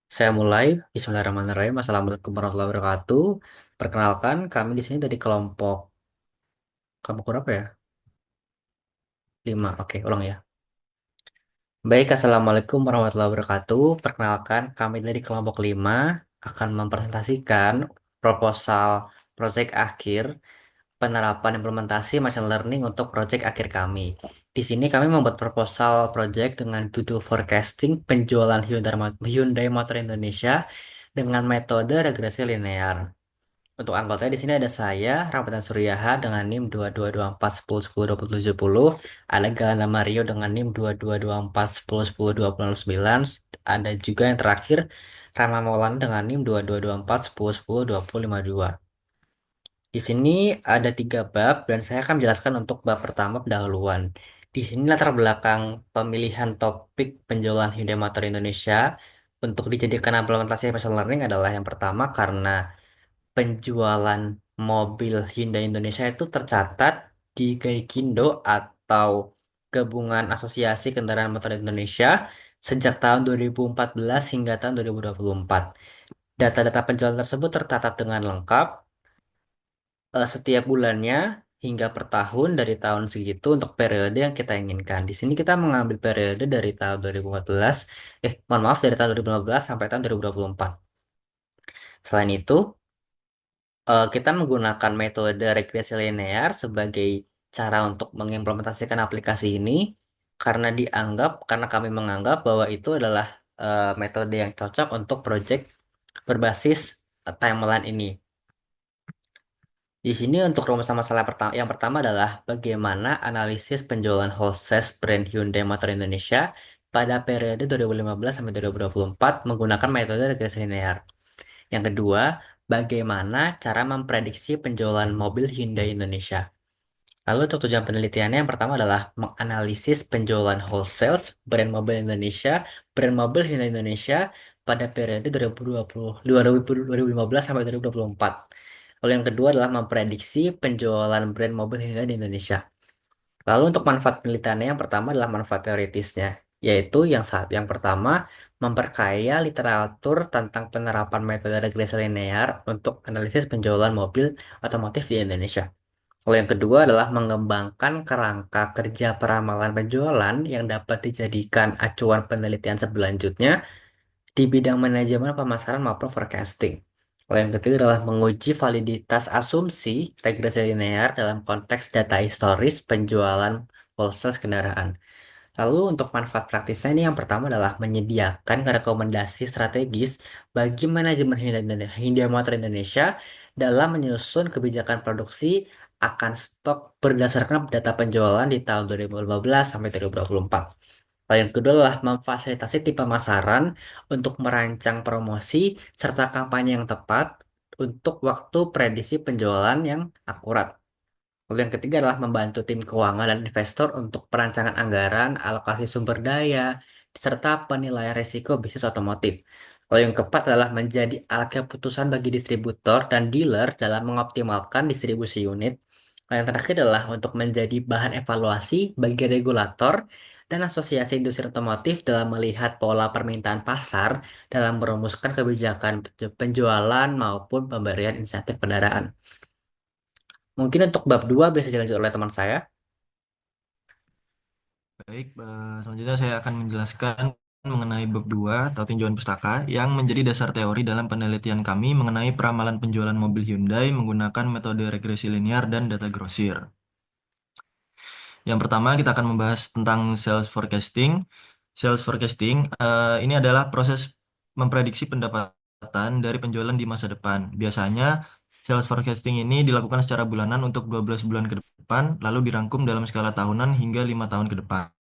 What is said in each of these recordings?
Saya mulai. Bismillahirrahmanirrahim. Assalamualaikum warahmatullahi wabarakatuh. Perkenalkan, kami di sini dari kelompok berapa ya? 5. Oke, ulang ya. Baik, Assalamualaikum warahmatullahi wabarakatuh. Perkenalkan, kami dari kelompok 5 akan mempresentasikan proposal proyek akhir penerapan implementasi machine learning untuk proyek akhir kami. Di sini kami membuat proposal proyek dengan judul forecasting penjualan Hyundai Motor Indonesia dengan metode regresi linear. Untuk anggotanya di sini ada saya, Ramadhan Suryaha dengan NIM 222410102070, ada Galana Mario dengan NIM 222410102009, ada juga yang terakhir Rama Maulana dengan NIM 222410102052. Di sini ada 3 bab dan saya akan menjelaskan untuk bab pertama pendahuluan. Di sini latar belakang pemilihan topik penjualan Hyundai Motor Indonesia untuk dijadikan implementasi machine learning adalah yang pertama karena penjualan mobil Hyundai Indonesia itu tercatat di Gaikindo atau Gabungan Asosiasi Kendaraan Motor Indonesia sejak tahun 2014 hingga tahun 2024. Data-data penjualan tersebut tercatat dengan lengkap setiap bulannya hingga per tahun dari tahun segitu untuk periode yang kita inginkan. Di sini kita mengambil periode dari tahun 2014, mohon maaf dari tahun 2015 sampai tahun 2024. Selain itu, kita menggunakan metode regresi linear sebagai cara untuk mengimplementasikan aplikasi ini karena kami menganggap bahwa itu adalah metode yang cocok untuk proyek berbasis timeline ini. Di sini untuk rumusan masalah yang pertama adalah bagaimana analisis penjualan wholesale brand Hyundai Motor Indonesia pada periode 2015 sampai 2024 menggunakan metode regresi linear. Yang kedua, bagaimana cara memprediksi penjualan mobil Hyundai Indonesia. Lalu untuk tujuan penelitiannya yang pertama adalah menganalisis penjualan wholesale brand mobil Indonesia, brand mobil Hyundai Indonesia pada periode 2015 sampai 2024. Lalu yang kedua adalah memprediksi penjualan brand mobil Hyundai di Indonesia. Lalu untuk manfaat penelitiannya yang pertama adalah manfaat teoritisnya, yaitu yang pertama memperkaya literatur tentang penerapan metode regresi linear untuk analisis penjualan mobil otomotif di Indonesia. Lalu yang kedua adalah mengembangkan kerangka kerja peramalan penjualan yang dapat dijadikan acuan penelitian selanjutnya di bidang manajemen pemasaran maupun forecasting. Lalu yang ketiga adalah menguji validitas asumsi regresi linear dalam konteks data historis penjualan wholesale kendaraan. Lalu untuk manfaat praktisnya ini yang pertama adalah menyediakan rekomendasi strategis bagi manajemen Hyundai Motor Indonesia dalam menyusun kebijakan produksi akan stok berdasarkan data penjualan di tahun 2015 sampai 2024. Lalu yang kedua adalah memfasilitasi tim pemasaran untuk merancang promosi serta kampanye yang tepat untuk waktu prediksi penjualan yang akurat. Lalu yang ketiga adalah membantu tim keuangan dan investor untuk perancangan anggaran, alokasi sumber daya, serta penilaian risiko bisnis otomotif. Lalu yang keempat adalah menjadi alat keputusan bagi distributor dan dealer dalam mengoptimalkan distribusi unit. Lalu yang terakhir adalah untuk menjadi bahan evaluasi bagi regulator dan asosiasi industri otomotif dalam melihat pola permintaan pasar dalam merumuskan kebijakan penjualan maupun pemberian insentif kendaraan. Mungkin untuk bab 2 bisa dilanjut oleh teman saya. Baik, selanjutnya saya akan menjelaskan mengenai bab 2 atau tinjauan pustaka yang menjadi dasar teori dalam penelitian kami mengenai peramalan penjualan mobil Hyundai menggunakan metode regresi linear dan data grosir. Yang pertama kita akan membahas tentang sales forecasting. Sales forecasting ini adalah proses memprediksi pendapatan dari penjualan di masa depan. Biasanya sales forecasting ini dilakukan secara bulanan untuk 12 bulan ke depan, lalu dirangkum dalam skala tahunan hingga 5 tahun ke depan.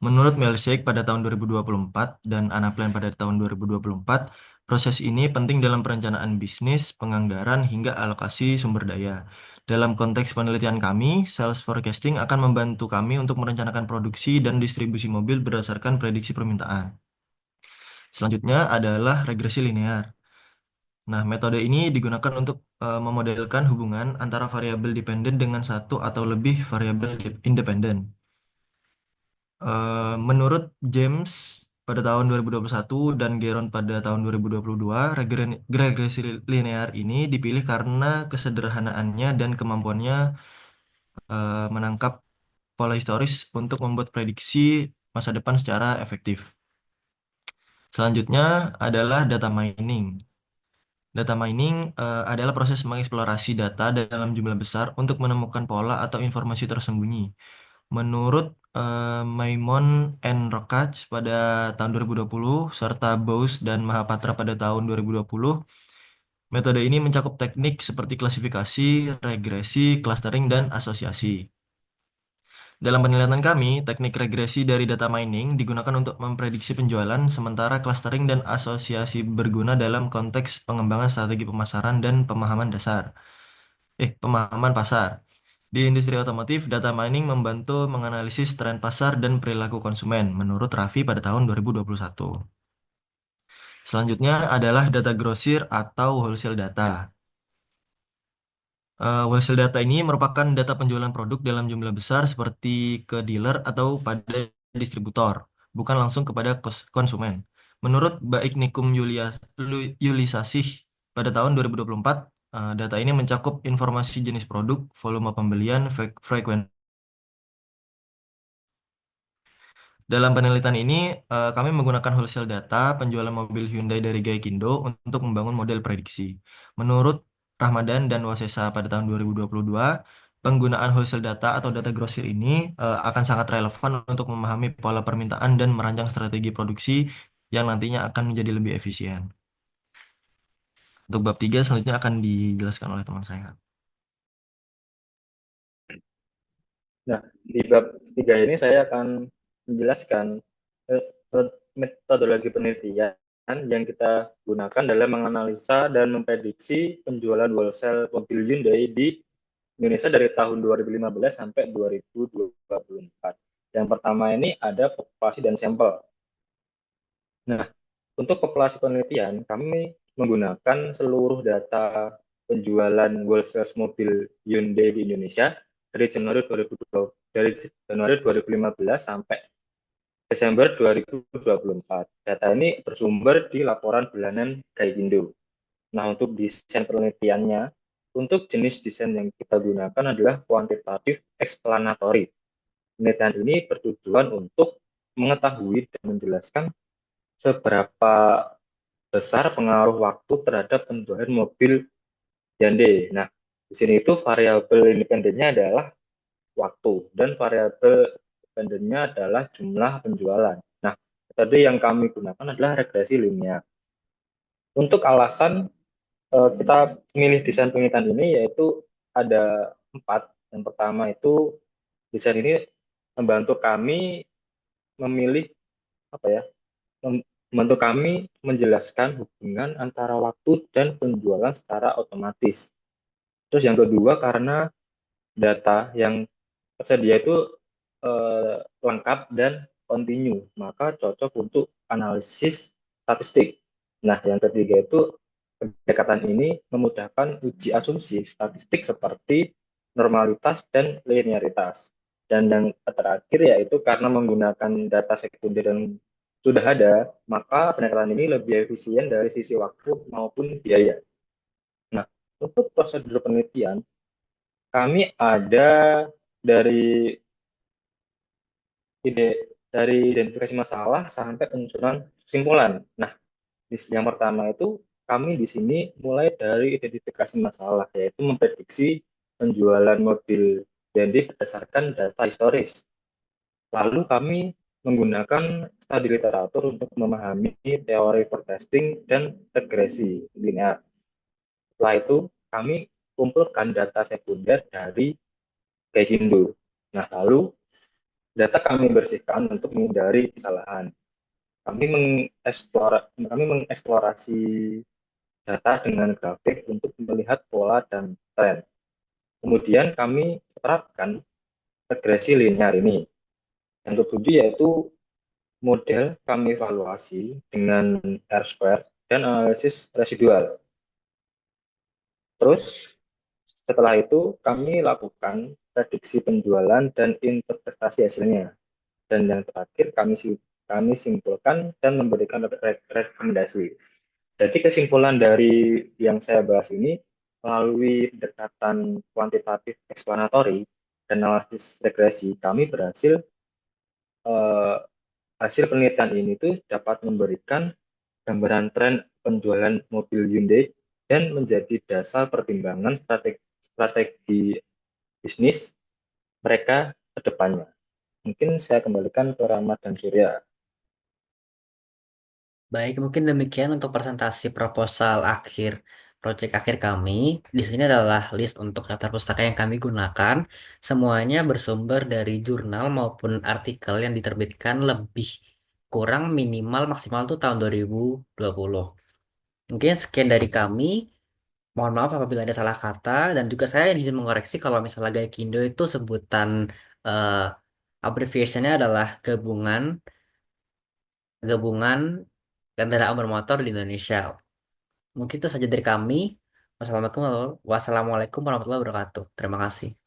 Menurut Milkshake pada tahun 2024 dan Anaplan pada tahun 2024, proses ini penting dalam perencanaan bisnis, penganggaran, hingga alokasi sumber daya. Dalam konteks penelitian kami, sales forecasting akan membantu kami untuk merencanakan produksi dan distribusi mobil berdasarkan prediksi permintaan. Selanjutnya adalah regresi linear. Nah, metode ini digunakan untuk memodelkan hubungan antara variabel dependen dengan satu atau lebih variabel independen. Menurut James pada tahun 2021 dan Geron pada tahun 2022, regresi linear ini dipilih karena kesederhanaannya dan kemampuannya menangkap pola historis untuk membuat prediksi masa depan secara efektif. Selanjutnya adalah data mining. Data mining adalah proses mengeksplorasi data dalam jumlah besar untuk menemukan pola atau informasi tersembunyi. Menurut Maimon and Rockach pada tahun 2020 serta Bose dan Mahapatra pada tahun 2020, metode ini mencakup teknik seperti klasifikasi, regresi, clustering, dan asosiasi. Dalam penelitian kami, teknik regresi dari data mining digunakan untuk memprediksi penjualan, sementara clustering dan asosiasi berguna dalam konteks pengembangan strategi pemasaran dan pemahaman pasar. Di industri otomotif, data mining membantu menganalisis tren pasar dan perilaku konsumen, menurut Raffi pada tahun 2021. Selanjutnya adalah data grosir atau wholesale data. Wholesale data ini merupakan data penjualan produk dalam jumlah besar seperti ke dealer atau pada distributor, bukan langsung kepada konsumen. Menurut Baik Nikum Yulisasih pada tahun 2024, data ini mencakup informasi jenis produk, volume pembelian, frekuensi. Dalam penelitian ini, kami menggunakan wholesale data penjualan mobil Hyundai dari Gaikindo untuk membangun model prediksi. Menurut Ramadan dan Wasesa pada tahun 2022, penggunaan wholesale data atau data grosir ini akan sangat relevan untuk memahami pola permintaan dan merancang strategi produksi yang nantinya akan menjadi lebih efisien. Untuk bab 3 selanjutnya akan dijelaskan oleh teman saya. Nah, di bab 3 ini saya akan menjelaskan metodologi penelitian yang kita gunakan dalam menganalisa dan memprediksi penjualan wholesale mobil Hyundai di Indonesia dari tahun 2015 sampai 2024. Yang pertama ini ada populasi dan sampel. Nah, untuk populasi penelitian, kami menggunakan seluruh data penjualan wholesale mobil Hyundai di Indonesia dari Januari 2015 sampai Desember 2024. Data ini bersumber di laporan bulanan Gaikindo. Nah, untuk desain penelitiannya, untuk jenis desain yang kita gunakan adalah kuantitatif explanatory. Penelitian ini bertujuan untuk mengetahui dan menjelaskan seberapa besar pengaruh waktu terhadap penjualan mobil Hyundai. Nah, di sini itu variabel independennya adalah waktu dan variabel dependennya adalah jumlah penjualan. Nah, metode yang kami gunakan adalah regresi linear. Untuk alasan kita memilih desain penelitian ini yaitu ada 4. Yang pertama itu desain ini membantu kami memilih apa ya? Membantu kami menjelaskan hubungan antara waktu dan penjualan secara otomatis. Terus yang kedua karena data yang tersedia itu lengkap dan kontinu, maka cocok untuk analisis statistik. Nah, yang ketiga itu pendekatan ini memudahkan uji asumsi statistik seperti normalitas dan linearitas. Dan yang terakhir yaitu karena menggunakan data sekunder yang sudah ada, maka pendekatan ini lebih efisien dari sisi waktu maupun biaya. Nah, untuk prosedur penelitian, kami ada dari identifikasi masalah sampai penyusunan kesimpulan. Nah, yang pertama itu kami di sini mulai dari identifikasi masalah, yaitu memprediksi penjualan mobil Hyundai berdasarkan data historis. Lalu kami menggunakan studi literatur untuk memahami teori forecasting dan regresi linear. Setelah itu, kami kumpulkan data sekunder dari Gaikindo. Nah, lalu data kami bersihkan untuk menghindari kesalahan. Kami mengeksplorasi data dengan grafik untuk melihat pola dan tren. Kemudian kami terapkan regresi linear ini. Yang ketujuh yaitu model kami evaluasi dengan R-square dan analisis residual. Terus setelah itu kami lakukan prediksi penjualan dan interpretasi hasilnya. Dan yang terakhir kami simpulkan dan memberikan rekomendasi. Jadi kesimpulan dari yang saya bahas ini melalui pendekatan kuantitatif eksplanatori dan analisis regresi, kami berhasil eh, hasil penelitian ini tuh dapat memberikan gambaran tren penjualan mobil Hyundai dan menjadi dasar pertimbangan strategi bisnis mereka ke depannya. Mungkin saya kembalikan ke Rahmat dan Surya. Baik, mungkin demikian untuk presentasi proposal akhir, proyek akhir kami. Di sini adalah list untuk daftar pustaka yang kami gunakan. Semuanya bersumber dari jurnal maupun artikel yang diterbitkan lebih kurang minimal maksimal itu tahun 2020. Mungkin sekian dari kami. Mohon maaf apabila ada salah kata dan juga saya izin mengoreksi kalau misalnya Gaikindo itu sebutan eh, abbreviationnya adalah gabungan gabungan kendaraan bermotor di Indonesia. Mungkin itu saja dari kami. Wassalamualaikum warahmatullahi wabarakatuh. Terima kasih.